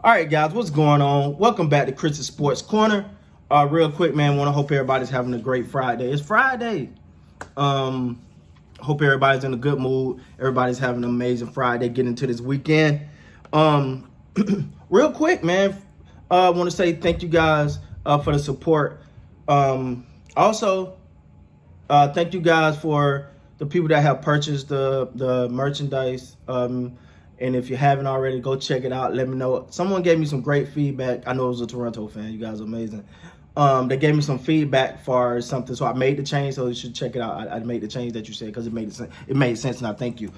All right, guys, what's going on? Welcome back to Chris's Sports Corner. Real quick, man, want to hope everybody's having a great Friday. It's Friday. Hope everybody's in a good mood. Everybody's having an amazing Friday, getting into this weekend. Real quick, man, I want to say thank you guys for the support. Also, thank you guys for the people that have purchased the merchandise. And if you haven't already, go check it out. Let me know. Someone gave me some great feedback. I know it was a Toronto fan. You guys are amazing. They gave me some feedback for something, so I made the change. So you should check it out. I made the change that you said because it made sense. It made sense, and I thank you.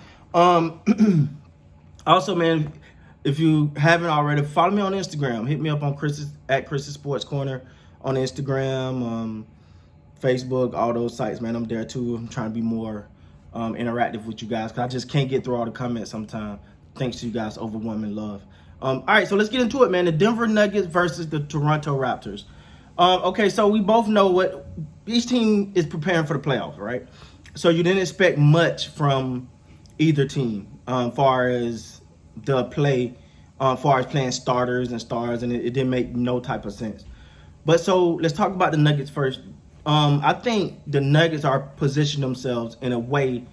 Also, man, if you haven't already, follow me on Instagram. Hit me up on Chris's Sports Corner on Instagram, Facebook, all those sites, man. I'm there too. I'm trying to be more interactive with you guys because I just can't get through all the comments sometimes. Thanks to you guys, overwhelming love. All right, so let's get into it, man. The Denver Nuggets versus the Toronto Raptors. Okay, so we both know what each team is preparing for the playoffs, right? So you didn't expect much from either team, far as the play, far as playing starters and stars, and it didn't make no type of sense. But so let's talk about the Nuggets first. I think the Nuggets are positioning themselves in a way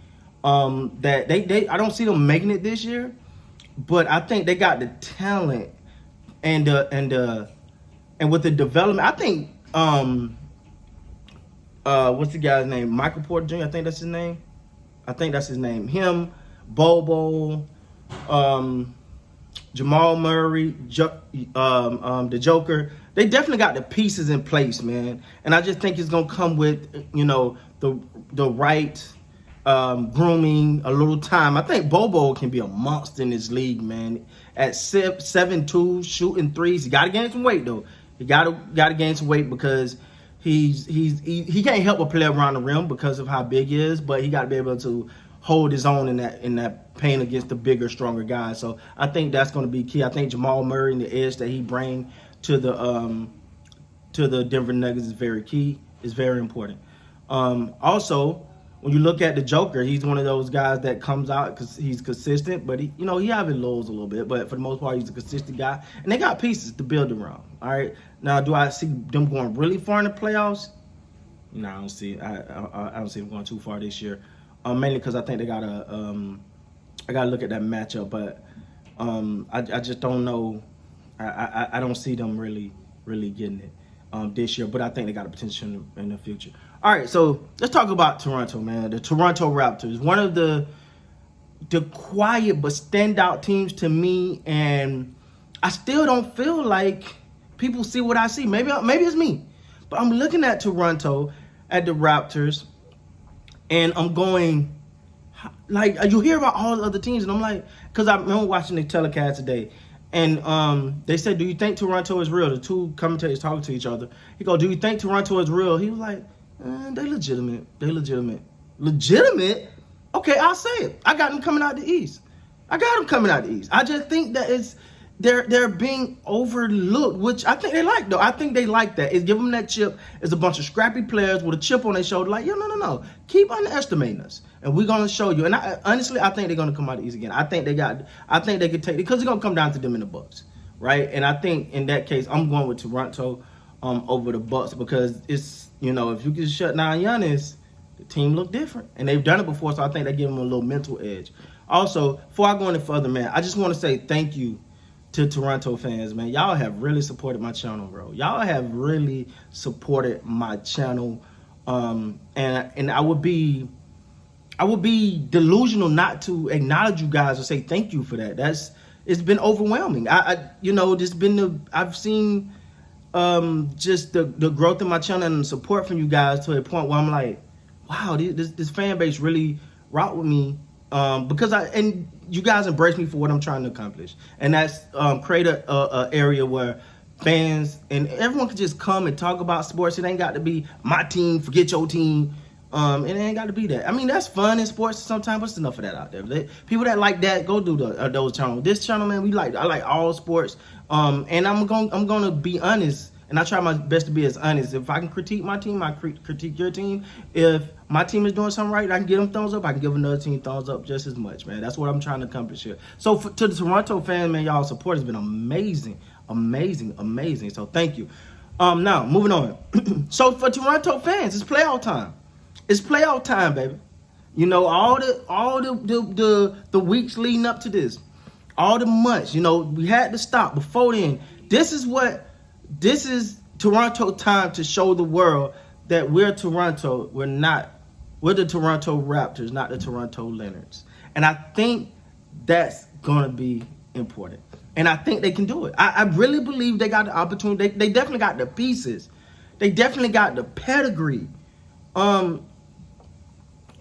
that they I don't see them making it this year. But I think they got the talent and with the development, I think what's the guy's name? Michael Porter Jr. I think that's his name. Him, Bobo, Jamal Murray, the Joker. They definitely got the pieces in place, man. And I just think it's gonna come with the right grooming, a little time. I think Bobo can be a monster in this league, man. At 7'2", shooting threes. He got to gain some weight though. He got to gain some weight because he can't help but play around the rim because of how big he is. But he got to be able to hold his own in that paint against the bigger, stronger guys. So I think that's going to be key. I think Jamal Murray and the edge that he brings to the Denver Nuggets is very key. It's very important. Also, when you look at the Joker, he's one of those guys that comes out because he's consistent, but he having lows a little bit, but for the most part, he's a consistent guy. And they got pieces to build around. All right. Now, do I see them going really far in the playoffs? No, I don't see. I don't see them going too far this year. Mainly because I think they gotta look at that matchup, but I just don't know. I don't see them really getting it this year, but I think they got a potential in the future. All right, so let's talk about Toronto, man. The Toronto Raptors, one of the quiet but standout teams to me, and I still don't feel like people see what I see. Maybe it's me, but I'm looking at Toronto, at the Raptors, and I'm going, like, you hear about all the other teams, and I'm like, because I remember watching the telecast today, and they said, do you think Toronto is real? The two commentators talking to each other. He go, do you think Toronto is real? He was like, they legitimate. Legitimate? Okay, I'll say it. I got them coming out the East. I just think that they're being overlooked, which I think they like, though. I think they like that. It's give them that chip. It's a bunch of scrappy players with a chip on their shoulder, like, no. Keep underestimating us, and we're gonna show you. And honestly, I think they're gonna come out the East again. I think they could take it because it's gonna come down to them in the Bucks, right? And I think in that case, I'm going with Toronto over the Bucks because it's, if you can shut down Giannis, the team look different, and they've done it before, so I think they give them a little mental edge. Also, before I go any further, man, I just want to say thank you to Toronto fans, man. Y'all have really supported my channel, bro. Y'all have really supported my channel, and I would be delusional not to acknowledge you guys or say thank you for that. It's been overwhelming. I've seen just the growth of my channel and the support from you guys to a point where I'm like, wow, this fan base really rock with me, because and you guys embrace me for what I'm trying to accomplish, and that's create a area where fans and everyone can just come and talk about sports. It ain't got to be my team, forget your team. It ain't got to be that. I mean, that's fun in sports sometimes, but it's enough of that out there. People that like that, go do those channels. This channel, man, I like all sports. And I'm gonna be honest. And I try my best to be as honest. If I can critique my team, I critique your team. If my team is doing something right, I can give them thumbs up. I can give another team thumbs up just as much, man. That's what I'm trying to accomplish here. So to the Toronto fans, man, y'all support has been amazing, amazing, amazing. So thank you. Now moving on. So for Toronto fans, it's playoff time. It's playoff time, baby. You know, all the weeks leading up to this, all the months, you know, we had to stop before then. This is Toronto time to show the world that we're Toronto. We're the Toronto Raptors, not the Toronto Leonards. And I think that's gonna be important. And I think they can do it. I really believe they got the opportunity. They definitely got the pieces. They definitely got the pedigree.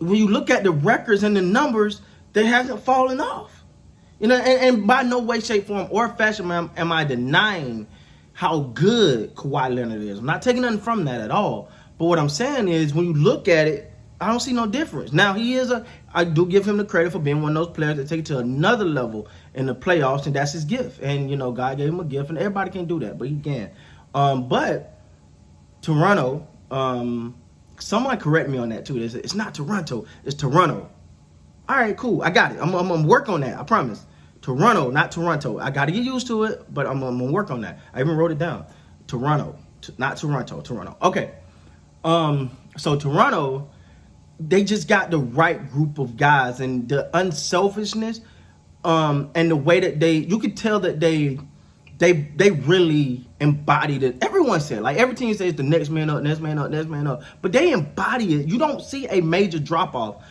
When you look at the records and the numbers, they hasn't fallen off. You know, and by no way, shape, form, or fashion am I denying how good Kawhi Leonard is. I'm not taking nothing from that at all. But what I'm saying is, when you look at it, I don't see no difference. Now, I do give him the credit for being one of those players that take it to another level in the playoffs, and that's his gift. And, you know, God gave him a gift, and everybody can do that, but he can. But Toronto, someone correct me on that too. It's not Toronto, it's Toronto. All right, cool. I got it. I'm gonna work on that. I promise. Toronto, not Toronto. I got to get used to it, but I'm gonna work on that. I even wrote it down. Toronto, not Toronto. Toronto. Okay. So Toronto, they just got the right group of guys, and the unselfishness, and the way that you could tell that they really embodied it. Everyone said, like, every team says the next man up, next man up, next man up. But they embody it. You don't see a major drop off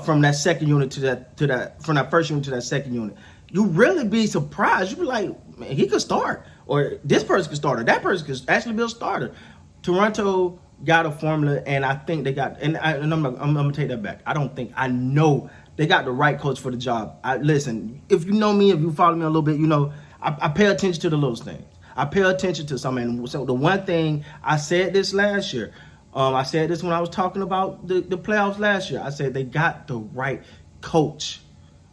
from that second unit from that first unit to that second unit. You really be surprised. You be like, man, he could start, or this person could start, or that person could actually be a starter. Toronto got a formula, and I think they got. And I'm gonna take that back. I know they got the right coach for the job. Listen, if you know me, if you follow me a little bit, you know. I pay attention to the little things. I pay attention to something. So the one thing, I said this last year. I said this when I was talking about the playoffs last year. I said they got the right coach.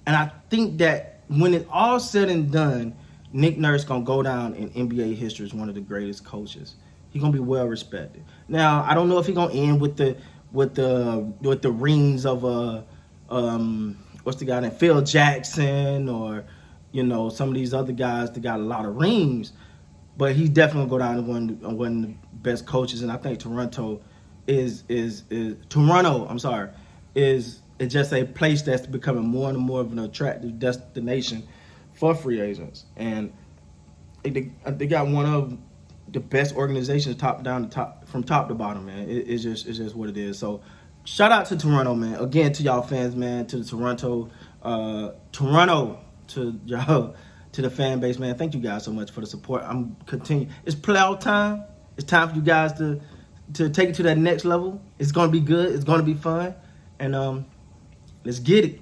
And I think that when it's all said and done, Nick Nurse going to go down in NBA history as one of the greatest coaches. He's going to be well respected. Now, I don't know if he's going to end with the rings of what's the guy named Phil Jackson, or you know, some of these other guys that got a lot of rings, but he's definitely gonna go down as one of the best coaches. And I think Toronto is just a place that's becoming more and more of an attractive destination for free agents. And they got one of the best organizations from top to bottom, man. It's just what it is. So shout out to Toronto, man. Again, to y'all fans, man, to the Toronto, to y'all, to the fan base, man. Thank you guys so much for the support. I'm continuing. It's playoff time. It's time for you guys to take it to that next level. It's gonna be good. It's gonna be fun, and let's get it.